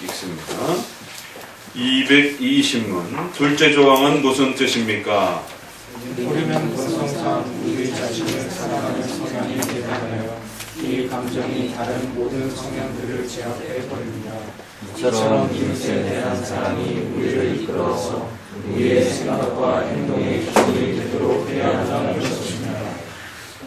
읽습니다. 220문 둘째 조항은 무슨 뜻입니까? 우리는 본성상 우리 자신을 사랑하는 성향이 대단하여 이 감정이 다른 모든 성향들을 제압해버립니다. 이처럼 이웃에 대한 사랑이 우리를 이끌어서 우리의 생각과 행동의 기준이 되도록 해야 한다는 것입니다.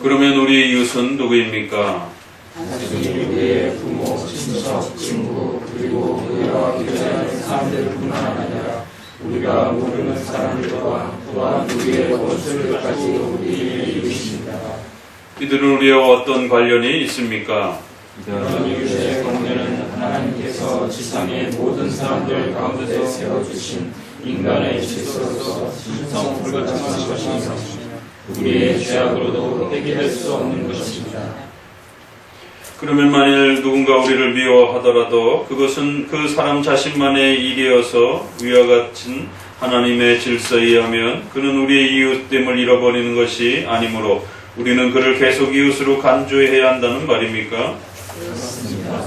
그러면 우리의 이웃은 누구입니까? 단순히 우리의 부모, 친척, 친구, 그리고 우리와 교제하는 사람들뿐만 아니라 우리가 모르는 사람들과 또한 우리의 원수들까지 우리의 이웃입니다. 이들은 우리와 어떤 관련이 있습니까? 이런 이웃의 관계는 하나님께서 지상의 모든 사람들 가운데 세워주신 인간의 질서로서 신성불가침한 것이며 우리의 죄악으로도 해결할 수 없는 것입니다. 그러면 만일 누군가 우리를 미워하더라도 그것은 그 사람 자신만의 일이어서 위와 같은 하나님의 질서에 의하면 그는 우리의 이웃됨을 잃어버리는 것이 아니므로 우리는 그를 계속 이웃으로 간주해야 한다는 말입니까? 그렇습니다.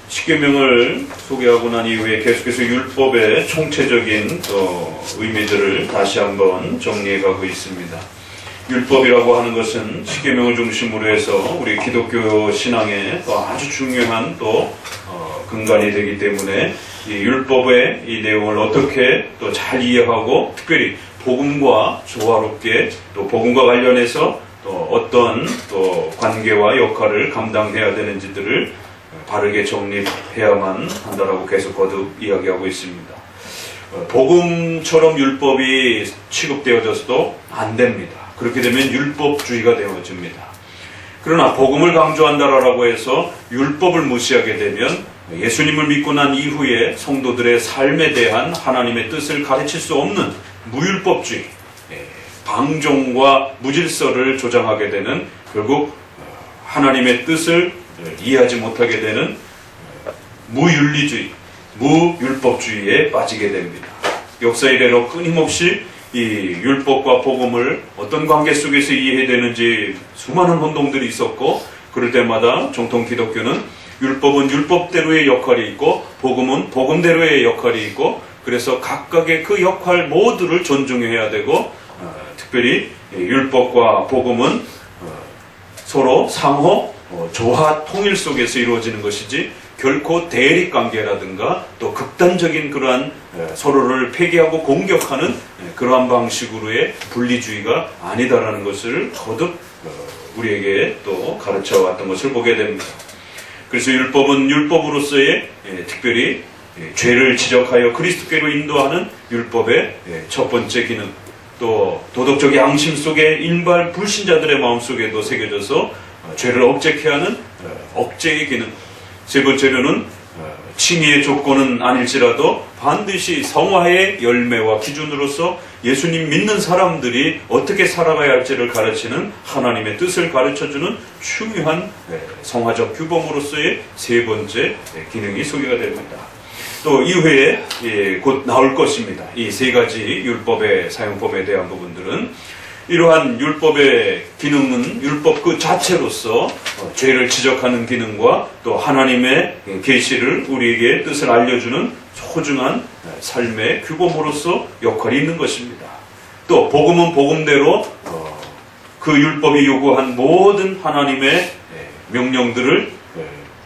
십계명을 소개하고 난 이후에 계속해서 율법의 총체적인 의미들을 다시 한번 정리해가고 있습니다. 율법이라고 하는 것은 십계명을 중심으로 해서 우리 기독교 신앙의 또 아주 중요한 근간이 되기 때문에 이 율법의 이 내용을 어떻게 또 잘 이해하고 특별히 복음과 조화롭게 또 복음과 관련해서 또 어떤 관계와 역할을 감당해야 되는지들을 바르게 정립해야만 한다라고 계속 거듭 이야기하고 있습니다. 복음처럼 율법이 취급되어져서도 안 됩니다. 그렇게 되면 율법주의가 되어집니다. 그러나 복음을 강조한다라고 해서 율법을 무시하게 되면 예수님을 믿고 난 이후에 성도들의 삶에 대한 하나님의 뜻을 가르칠 수 없는 무율법주의, 방종과 무질서를 조장하게 되는 결국 하나님의 뜻을 이해하지 못하게 되는 무윤리주의, 무율법주의에 빠지게 됩니다. 역사 이래로 끊임없이 이 율법과 복음을 어떤 관계 속에서 이해해야 되는지 수많은 혼동들이 있었고 그럴 때마다 정통 기독교는 율법은 율법대로의 역할이 있고 복음은 복음대로의 역할이 있고 그래서 각각의 그 역할 모두를 존중해야 되고 특별히 율법과 복음은 서로 상호 조화 통일 속에서 이루어지는 것이지 결코 대립관계라든가 또 극단적인 그러한 서로를 폐기하고 공격하는 그러한 방식으로의 분리주의가 아니다라는 것을 거듭 우리에게 또 가르쳐 왔던 것을 보게 됩니다. 그래서 율법은 율법으로서의 특별히 죄를 지적하여 그리스도께로 인도하는 율법의 첫 번째 기능, 또 도덕적 양심 속에 일반 불신자들의 마음속에도 새겨져서 죄를 억제케 하는 억제의 기능, 세 번째로는 칭의의 조건은 아닐지라도 반드시 성화의 열매와 기준으로서 예수님 믿는 사람들이 어떻게 살아가야 할지를 가르치는 하나님의 뜻을 가르쳐주는 중요한 성화적 규범으로서의 세 번째 기능이 소개가 됩니다. 또 이후에 곧 나올 것입니다. 이 세 가지 율법의 사용법에 대한 부분들은 이러한 율법의 기능은 율법 그 자체로서 죄를 지적하는 기능과 또 하나님의 계시를 우리에게 뜻을 알려주는 소중한 삶의 규범으로서 역할이 있는 것입니다. 또 복음은 복음대로 그 율법이 요구한 모든 하나님의 명령들을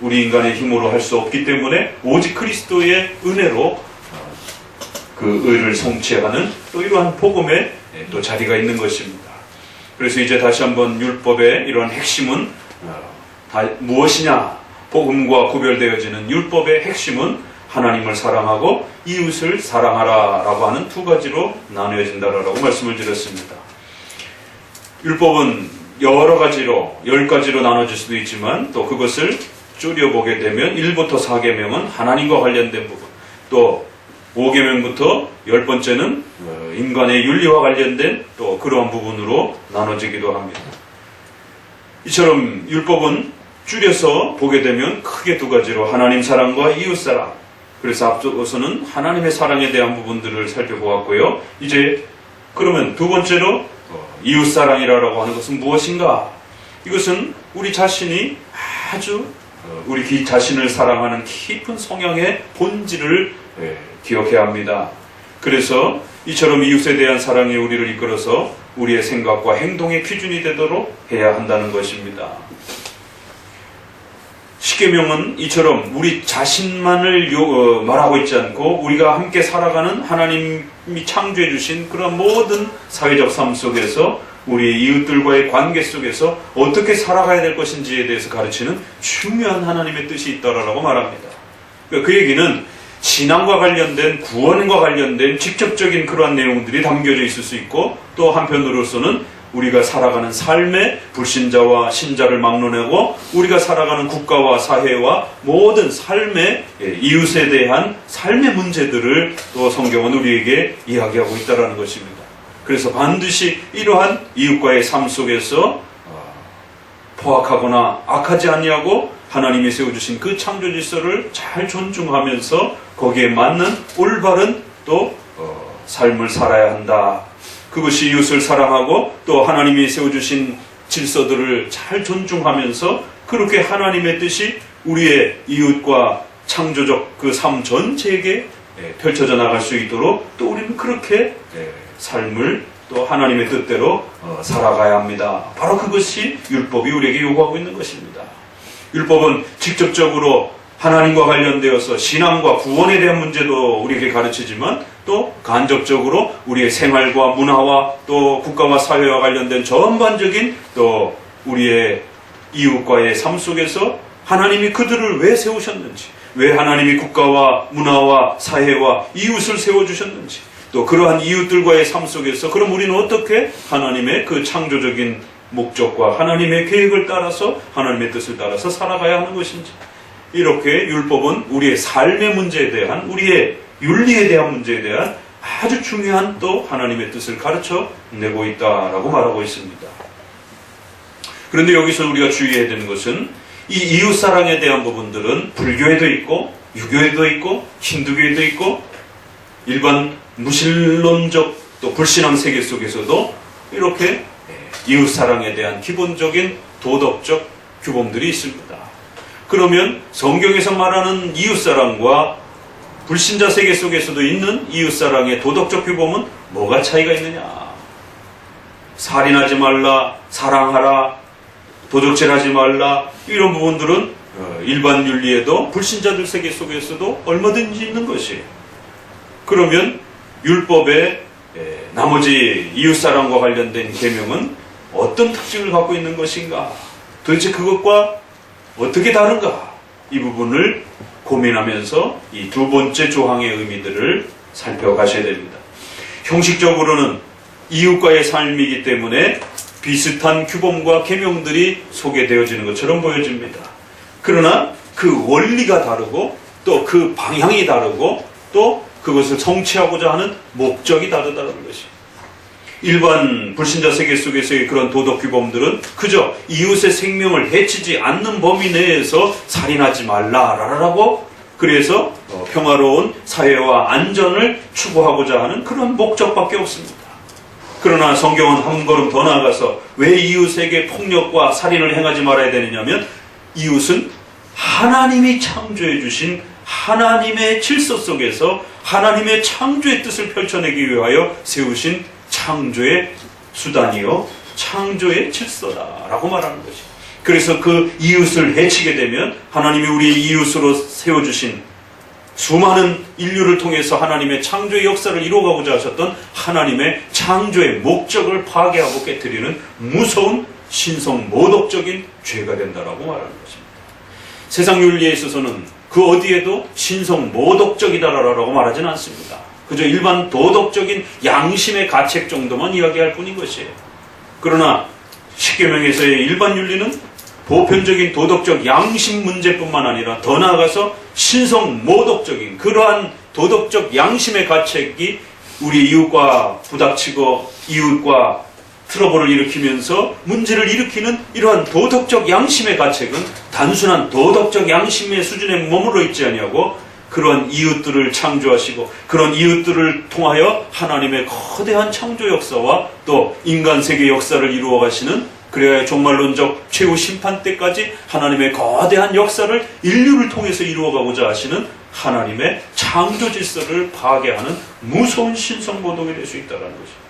우리 인간의 힘으로 할 수 없기 때문에 오직 그리스도의 은혜로 그 의를 성취하는 또 이러한 복음의 또 자리가 있는 것입니다. 그래서 이제 다시 한번 율법의 이러한 핵심은 무엇이냐? 복음과 구별되어지는 율법의 핵심은 하나님을 사랑하고 이웃을 사랑하라라고 하는 두 가지로 나누어진다라고 말씀을 드렸습니다. 율법은 여러 가지로 10가지로 나눠질 수도 있지만 또 그것을 줄여보게 되면 1부터 4계명은 하나님과 관련된 부분, 또 5계명부터 10번째는 인간의 윤리와 관련된 또 그러한 부분으로 나눠지기도 합니다. 이처럼 율법은 줄여서 보게 되면 크게 두 가지로 하나님 사랑과 이웃 사랑, 그래서 앞서서는 하나님의 사랑에 대한 부분들을 살펴보았고요. 이제 그러면 두 번째로 이웃 사랑이라고 하는 것은 무엇인가? 이것은 우리 자신이 아주 우리 자신을 사랑하는 깊은 성향의 본질을 기억해야 합니다. 그래서 이처럼 이웃에 대한 사랑이 우리를 이끌어서 우리의 생각과 행동의 기준이 되도록 해야 한다는 것입니다. 십계명은 이처럼 우리 자신만을 말하고 있지 않고 우리가 함께 살아가는 하나님이 창조해 주신 그런 모든 사회적 삶 속에서 우리 이웃들과의 관계 속에서 어떻게 살아가야 될 것인지에 대해서 가르치는 중요한 하나님의 뜻이 있다라고 말합니다. 그 얘기는 신앙과 관련된, 구원과 관련된 직접적인 그러한 내용들이 담겨져 있을 수 있고, 또 한편으로서는 우리가 살아가는 삶의 불신자와 신자를 막론하고 우리가 살아가는 국가와 사회와 모든 삶의 이웃에 대한 삶의 문제들을 또 성경은 우리에게 이야기하고 있다는 것입니다. 그래서 반드시 이러한 이웃과의 삶 속에서 포악하거나 악하지 아니하고 하나님이 세워주신 그 창조 질서를 잘 존중하면서 거기에 맞는 올바른 또 삶을 살아야 한다. 그것이 이웃을 사랑하고 또 하나님이 세워주신 질서들을 잘 존중하면서 그렇게 하나님의 뜻이 우리의 이웃과 창조적 그 삶 전체에게 펼쳐져 나갈 수 있도록 또 우리는 그렇게 삶을 또 하나님의 뜻대로 살아가야 합니다. 바로 그것이 율법이 우리에게 요구하고 있는 것입니다. 율법은 직접적으로 하나님과 관련되어서 신앙과 구원에 대한 문제도 우리에게 가르치지만 또 간접적으로 우리의 생활과 문화와 또 국가와 사회와 관련된 전반적인 또 우리의 이웃과의 삶 속에서 하나님이 그들을 왜 세우셨는지, 왜 하나님이 국가와 문화와 사회와 이웃을 세워주셨는지, 또 그러한 이웃들과의 삶 속에서 그럼 우리는 어떻게 하나님의 그 창조적인 목적과 하나님의 계획을 따라서 하나님의 뜻을 따라서 살아가야 하는 것인지, 이렇게 율법은 우리의 삶의 문제에 대한, 우리의 윤리에 대한 문제에 대한 아주 중요한 또 하나님의 뜻을 가르쳐 내고 있다라고 말하고 있습니다. 그런데 여기서 우리가 주의해야 되는 것은 이 이웃사랑에 대한 부분들은 불교에도 있고 유교에도 있고 힌두교에도 있고 일반 무신론적 또 불신앙 세계 속에서도 이렇게 이웃사랑에 대한 기본적인 도덕적 규범들이 있습니다. 그러면 성경에서 말하는 이웃사랑과 불신자 세계 속에서도 있는 이웃사랑의 도덕적 규범은 뭐가 차이가 있느냐? 살인하지 말라, 사랑하라, 도적질하지 말라, 이런 부분들은 일반 윤리에도 불신자들 세계 속에서도 얼마든지 있는 것이에요. 그러면 율법의 나머지 이웃사랑과 관련된 계명은 어떤 특징을 갖고 있는 것인가? 도대체 그것과 어떻게 다른가? 이 부분을 고민하면서 이 두 번째 조항의 의미들을 살펴가셔야 됩니다. 형식적으로는 이웃과의 삶이기 때문에 비슷한 규범과 계명들이 소개되어지는 것처럼 보여집니다. 그러나 그 원리가 다르고 또 그 방향이 다르고 또 그것을 성취하고자 하는 목적이 다르다는 것입니다. 일반 불신자 세계 속에서의 그런 도덕 규범들은 그저 이웃의 생명을 해치지 않는 범위 내에서 살인하지 말라라고, 그래서 평화로운 사회와 안전을 추구하고자 하는 그런 목적밖에 없습니다. 그러나 성경은 한 걸음 더 나아가서 왜 이웃에게 폭력과 살인을 행하지 말아야 되느냐면 이웃은 하나님이 창조해 주신 하나님의 질서 속에서 하나님의 창조의 뜻을 펼쳐내기 위하여 세우신 창조의 수단이요 창조의 질서다라고 말하는 것이. 그래서 그 이웃을 해치게 되면 하나님이 우리 이웃으로 세워주신 수많은 인류를 통해서 하나님의 창조의 역사를 이루어가고자 하셨던 하나님의 창조의 목적을 파괴하고 깨뜨리는 무서운 신성 모독적인 죄가 된다라고 말하는 것입니다. 세상 윤리에 있어서는 그 어디에도 신성 모독적이다라고 말하지는 않습니다. 그저 일반 도덕적인 양심의 가책 정도만 이야기할 뿐인 것이에요. 그러나 십계명에서의 일반 윤리는 보편적인 도덕적 양심 문제뿐만 아니라 더 나아가서 신성 모독적인 그러한 도덕적 양심의 가책이 우리 이웃과 부닥치고 이웃과 트러블을 일으키면서 문제를 일으키는 이러한 도덕적 양심의 가책은 단순한 도덕적 양심의 수준에 머물러 있지 아니하고 그런 이웃들을 창조하시고 그런 이웃들을 통하여 하나님의 거대한 창조 역사와 또 인간 세계 역사를 이루어 가시는 그래야 종말론적 최후 심판 때까지 하나님의 거대한 역사를 인류를 통해서 이루어가고자 하시는 하나님의 창조 질서를 파괴하는 무서운 신성모독이 될 수 있다는 것입니다.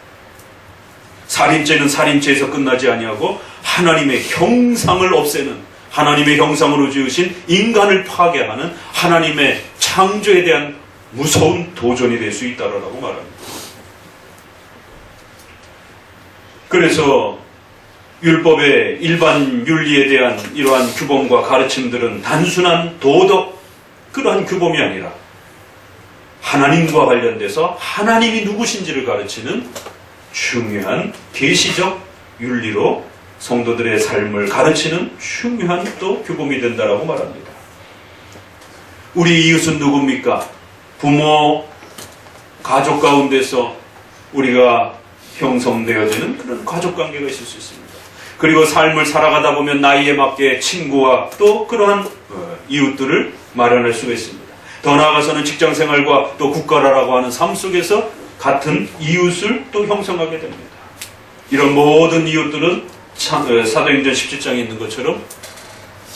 살인죄는 살인죄에서 끝나지 아니하고 하나님의 형상을 없애는, 하나님의 형상으로 지으신 인간을 파괴하는 하나님의 창조에 대한 무서운 도전이 될 수 있다라고 말합니다. 그래서 율법의 일반 윤리에 대한 이러한 규범과 가르침들은 단순한 도덕 그러한 규범이 아니라 하나님과 관련돼서 하나님이 누구신지를 가르치는 중요한 계시적 윤리로 성도들의 삶을 가르치는 중요한 또 규범이 된다라고 말합니다. 우리 이웃은 누굽니까? 부모, 가족 가운데서 우리가 형성되어지는 그런 가족관계가 있을 수 있습니다. 그리고 삶을 살아가다 보면 나이에 맞게 친구와 또 그러한 이웃들을 마련할 수가 있습니다. 더 나아가서는 직장생활과 또 국가라고 하는 삶 속에서 같은 이웃을 또 형성하게 됩니다. 이런 모든 이웃들은 사도행전 17장에 있는 것처럼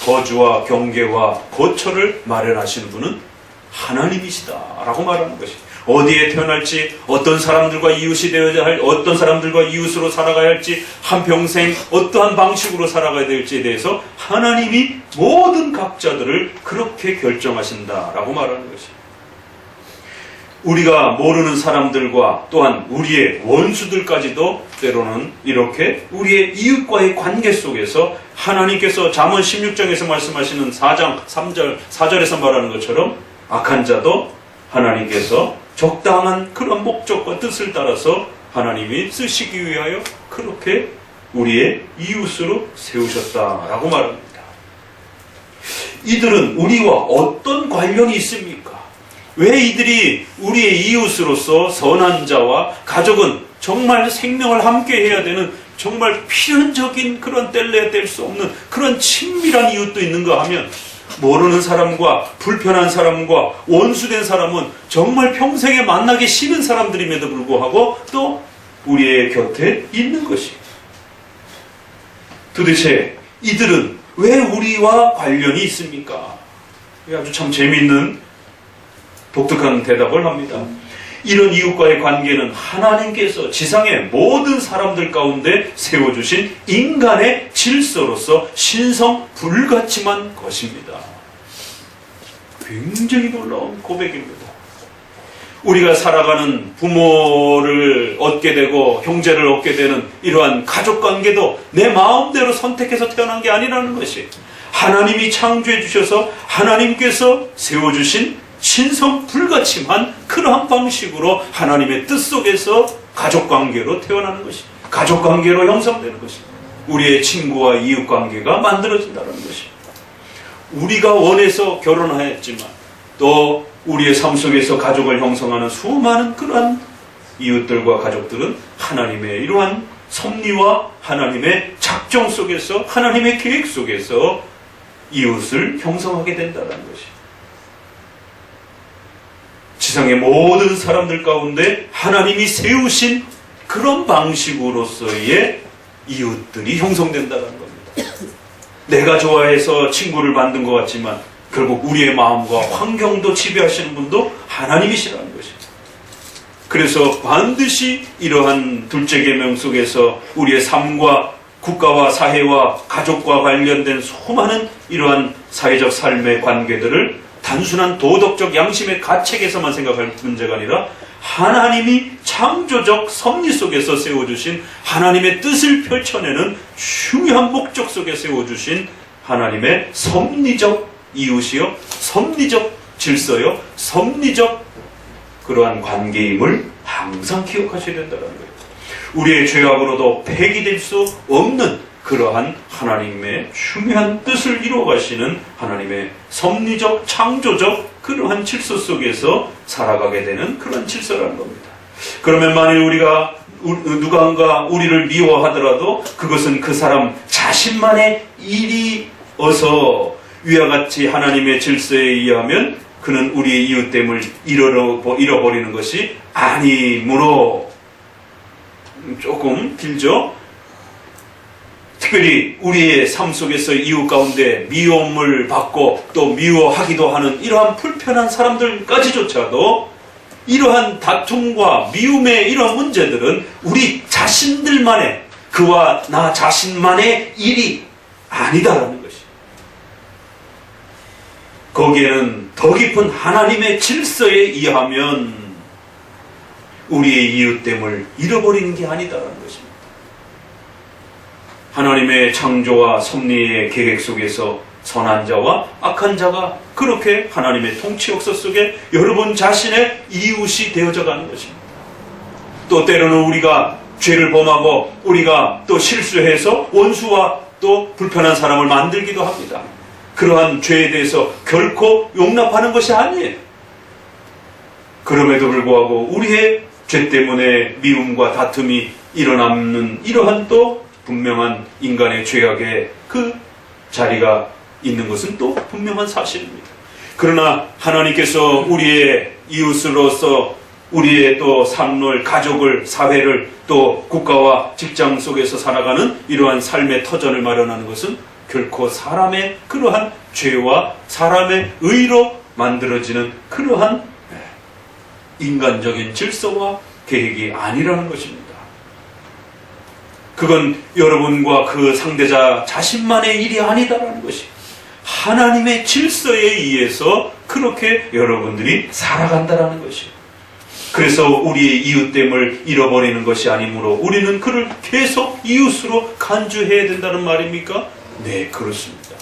거주와 경계와 거처를 마련하시는 분은 하나님이시다라고 말하는 것입니다. 어디에 태어날지, 어떤 사람들과 이웃이 되어야 할, 어떤 사람들과 이웃으로 살아가야 할지, 한평생 어떠한 방식으로 살아가야 될지에 대해서 하나님이 모든 각자들을 그렇게 결정하신다라고 말하는 것입니다. 우리가 모르는 사람들과 또한 우리의 원수들까지도 때로는 이렇게 우리의 이웃과의 관계 속에서 하나님께서 잠언 16장에서 말씀하시는 4장 3절 4절에서 말하는 것처럼 악한 자도 하나님께서 적당한 그런 목적과 뜻을 따라서 하나님이 쓰시기 위하여 그렇게 우리의 이웃으로 세우셨다라고 말합니다. 이들은 우리와 어떤 관련이 있습니까? 왜 이들이 우리의 이웃으로서 선한 자와 가족은 정말 생명을 함께 해야 되는 정말 필연적인 그런 뗄래야 뗄 수 없는 그런 친밀한 이웃도 있는가 하면 모르는 사람과 불편한 사람과 원수된 사람은 정말 평생에 만나기 싫은 사람들임에도 불구하고 또 우리의 곁에 있는 것입니다. 도대체 이들은 왜 우리와 관련이 있습니까? 아주 참 재미있는 독특한 대답을 합니다. 이런 이웃과의 관계는 하나님께서 지상의 모든 사람들 가운데 세워주신 인간의 질서로서 신성 불가침한 것입니다. 굉장히 놀라운 고백입니다. 우리가 살아가는 부모를 얻게 되고 형제를 얻게 되는 이러한 가족관계도 내 마음대로 선택해서 태어난 게 아니라는 것이 하나님이 창조해 주셔서 하나님께서 세워주신 신성 불가침한 그러한 방식으로 하나님의 뜻 속에서 가족관계로 태어나는 것이, 가족관계로 형성되는 것이, 우리의 친구와 이웃관계가 만들어진다는 것이, 우리가 원해서 결혼하였지만 또 우리의 삶 속에서 가족을 형성하는 수많은 그러한 이웃들과 가족들은 하나님의 이러한 섭리와 하나님의 작정 속에서 하나님의 계획 속에서 이웃을 형성하게 된다는 것이, 지상의 모든 사람들 가운데 하나님이 세우신 그런 방식으로서의 이웃들이 형성된다는 겁니다. 내가 좋아해서 친구를 만든 것 같지만 결국 우리의 마음과 환경도 지배하시는 분도 하나님이시라는 것입니다. 그래서 반드시 이러한 둘째 계명 속에서 우리의 삶과 국가와 사회와 가족과 관련된 수많은 이러한 사회적 삶의 관계들을 단순한 도덕적 양심의 가책에서만 생각할 문제가 아니라 하나님이 창조적 섭리 속에서 세워주신 하나님의 뜻을 펼쳐내는 중요한 목적 속에 세워주신 하나님의 섭리적 이웃이요, 섭리적 질서요, 섭리적 그러한 관계임을 항상 기억하셔야 된다는 거예요. 우리의 죄악으로도 폐기될 수 없는 그러한 하나님의 중요한 뜻을 이루어가시는 하나님의 섭리적, 창조적 그러한 질서 속에서 살아가게 되는 그런 질서라는 겁니다. 그러면 만일 우리가 누군가 우리를 미워하더라도 그것은 그 사람 자신만의 일이어서 위와 같이 하나님의 질서에 의하면 그는 우리의 이웃됨을 잃어버리는 것이 아니므로, 조금 길죠? 특별히 우리의 삶 속에서 이웃 가운데 미움을 받고 또 미워하기도 하는 이러한 불편한 사람들까지조차도 이러한 다툼과 미움의 이러한 문제들은 우리 자신들만의, 그와 나 자신만의 일이 아니다라는 것이. 거기에는 더 깊은 하나님의 질서에 의하면 우리의 이웃됨을 잃어버리는 게 아니다라는 것입니다. 하나님의 창조와 섭리의 계획 속에서 선한 자와 악한 자가 그렇게 하나님의 통치 역사 속에 여러분 자신의 이웃이 되어져 가는 것입니다. 또 때로는 우리가 죄를 범하고 우리가 또 실수해서 원수와 또 불편한 사람을 만들기도 합니다. 그러한 죄에 대해서 결코 용납하는 것이 아니에요. 그럼에도 불구하고 우리의 죄 때문에 미움과 다툼이 일어나는 이러한 또 분명한 인간의 죄악의 그 자리가 있는 것은 또 분명한 사실입니다. 그러나 하나님께서 우리의 이웃으로서 우리의 또 삶을, 가족을, 사회를 또 국가와 직장 속에서 살아가는 이러한 삶의 터전을 마련하는 것은 결코 사람의 그러한 죄와 사람의 의로 만들어지는 그러한 인간적인 질서와 계획이 아니라는 것입니다. 그건 여러분과 그 상대자 자신만의 일이 아니다라는 것이 하나님의 질서에 의해서 그렇게 여러분들이 살아간다라는 것이에요. 그래서 우리의 이웃됨을 잃어버리는 것이 아니므로 우리는 그를 계속 이웃으로 간주해야 된다는 말입니까? 네, 그렇습니다.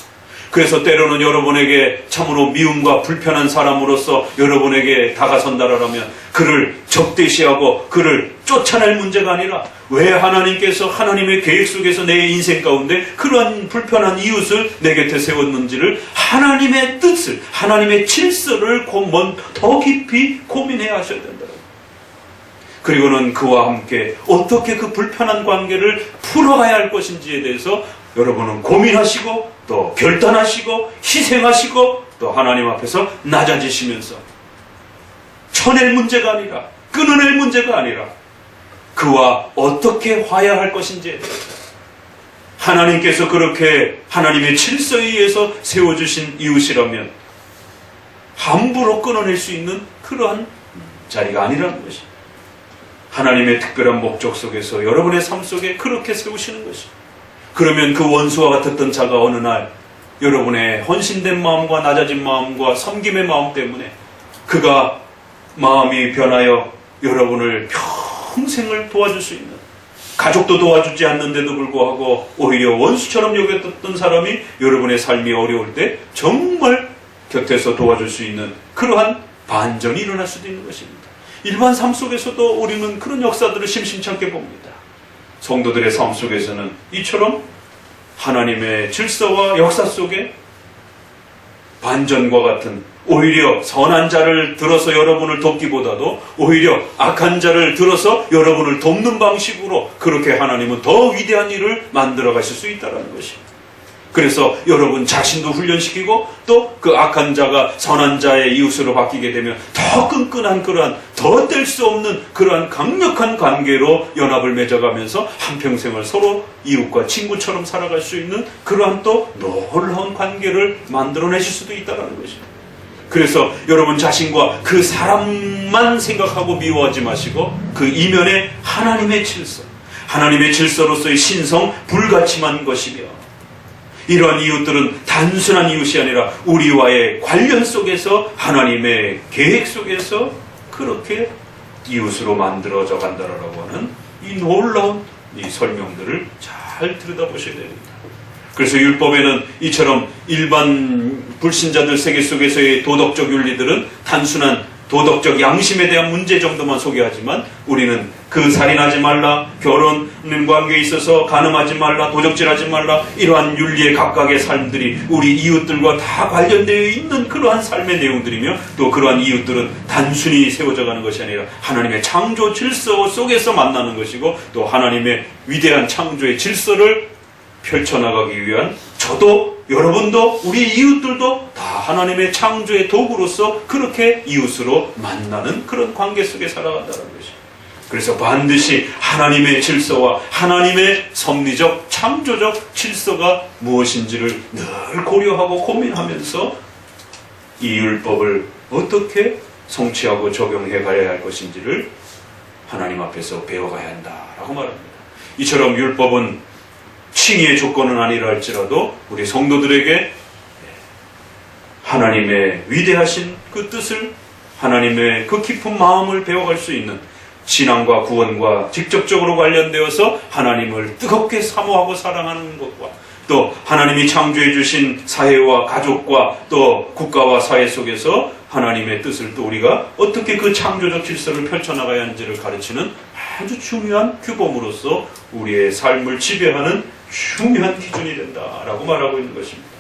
그래서 때로는 여러분에게 참으로 미움과 불편한 사람으로서 여러분에게 다가선다라면 그를 적대시하고 그를 쫓아낼 문제가 아니라 왜 하나님께서 하나님의 계획 속에서 내 인생 가운데 그러한 불편한 이웃을 내 곁에 세웠는지를 하나님의 뜻을, 하나님의 질서를 더 깊이 고민해야 하셔야 된다. 그리고는 그와 함께 어떻게 그 불편한 관계를 풀어가야 할 것인지에 대해서 여러분은 고민하시고 또 결단하시고 희생하시고 또 하나님 앞에서 낮아지시면서 쳐낼 문제가 아니라 끊어낼 문제가 아니라 그와 어떻게 화해할 것인지에 대해서 하나님께서 그렇게 하나님의 질서에 의해서 세워주신 이웃이라면 함부로 끊어낼 수 있는 그러한 자리가 아니라는 것이 하나님의 특별한 목적 속에서 여러분의 삶 속에 그렇게 세우시는 것이. 그러면 그 원수와 같았던 자가 어느 날 여러분의 헌신된 마음과 낮아진 마음과 섬김의 마음 때문에 그가 마음이 변하여 여러분을 평생을 도와줄 수 있는, 가족도 도와주지 않는데도 불구하고 오히려 원수처럼 여겼던 사람이 여러분의 삶이 어려울 때 정말 곁에서 도와줄 수 있는 그러한 반전이 일어날 수도 있는 것입니다. 일반 삶 속에서도 우리는 그런 역사들을 심심치 않게 봅니다. 성도들의 삶 속에서는 이처럼 하나님의 질서와 역사 속에 반전과 같은, 오히려 선한 자를 들어서 여러분을 돕기보다도 오히려 악한 자를 들어서 여러분을 돕는 방식으로 그렇게 하나님은 더 위대한 일을 만들어 가실 수 있다는 것입니다. 그래서 여러분 자신도 훈련시키고 또 그 악한 자가 선한 자의 이웃으로 바뀌게 되면 더 끈끈한 그러한, 더 뗄 수 없는 그러한 강력한 관계로 연합을 맺어가면서 한평생을 서로 이웃과 친구처럼 살아갈 수 있는 그러한 또 놀라운 관계를 만들어내실 수도 있다는 것입니다. 그래서 여러분 자신과 그 사람만 생각하고 미워하지 마시고 그 이면에 하나님의 질서, 하나님의 질서로서의 신성 불가침한 것이며, 이러한 이웃들은 단순한 이웃이 아니라 우리와의 관련 속에서 하나님의 계획 속에서 그렇게 이웃으로 만들어져 간다라고 하는 이 놀라운 이 설명들을 잘 들여다보셔야 됩니다. 그래서 율법에는 이처럼 일반 불신자들 세계 속에서의 도덕적 윤리들은 단순한 도덕적 양심에 대한 문제 정도만 소개하지만 우리는 그 살인하지 말라, 결혼 관계에 있어서 간음하지 말라, 도적질하지 말라, 이러한 윤리의 각각의 삶들이 우리 이웃들과 다 관련되어 있는 그러한 삶의 내용들이며, 또 그러한 이웃들은 단순히 세워져 가는 것이 아니라 하나님의 창조 질서 속에서 만나는 것이고, 또 하나님의 위대한 창조의 질서를 펼쳐나가기 위한 저도 여러분도 우리 이웃들도 다 하나님의 창조의 도구로서 그렇게 이웃으로 만나는 그런 관계 속에 살아간다는 것이. 그래서 반드시 하나님의 질서와 하나님의 섭리적 창조적 질서가 무엇인지를 늘 고려하고 고민하면서 이 율법을 어떻게 성취하고 적용해 가야 할 것인지를 하나님 앞에서 배워가야 한다라고 말합니다. 이처럼 율법은 칭의의 조건은 아니라 할지라도 우리 성도들에게 하나님의 위대하신 그 뜻을, 하나님의 그 깊은 마음을 배워갈 수 있는, 신앙과 구원과 직접적으로 관련되어서 하나님을 뜨겁게 사모하고 사랑하는 것과 또 하나님이 창조해 주신 사회와 가족과 또 국가와 사회 속에서 하나님의 뜻을 또 우리가 어떻게 그 창조적 질서를 펼쳐나가야 하는지를 가르치는 아주 중요한 규범으로서 우리의 삶을 지배하는 중요한 기준이 된다라고 말하고 있는 것입니다.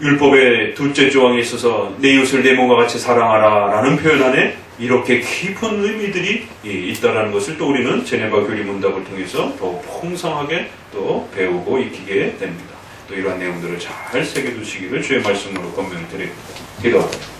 율법의 둘째 조항에 있어서 내 이웃을 내 몸과 같이 사랑하라 라는 표현 안에 이렇게 깊은 의미들이 있다는 것을 또 우리는 제네바 교리 문답을 통해서 더 풍성하게 또 배우고 익히게 됩니다. 또 이러한 내용들을 잘 새겨두시기를 주의 말씀으로 권면을 드립니다. 기도합니다.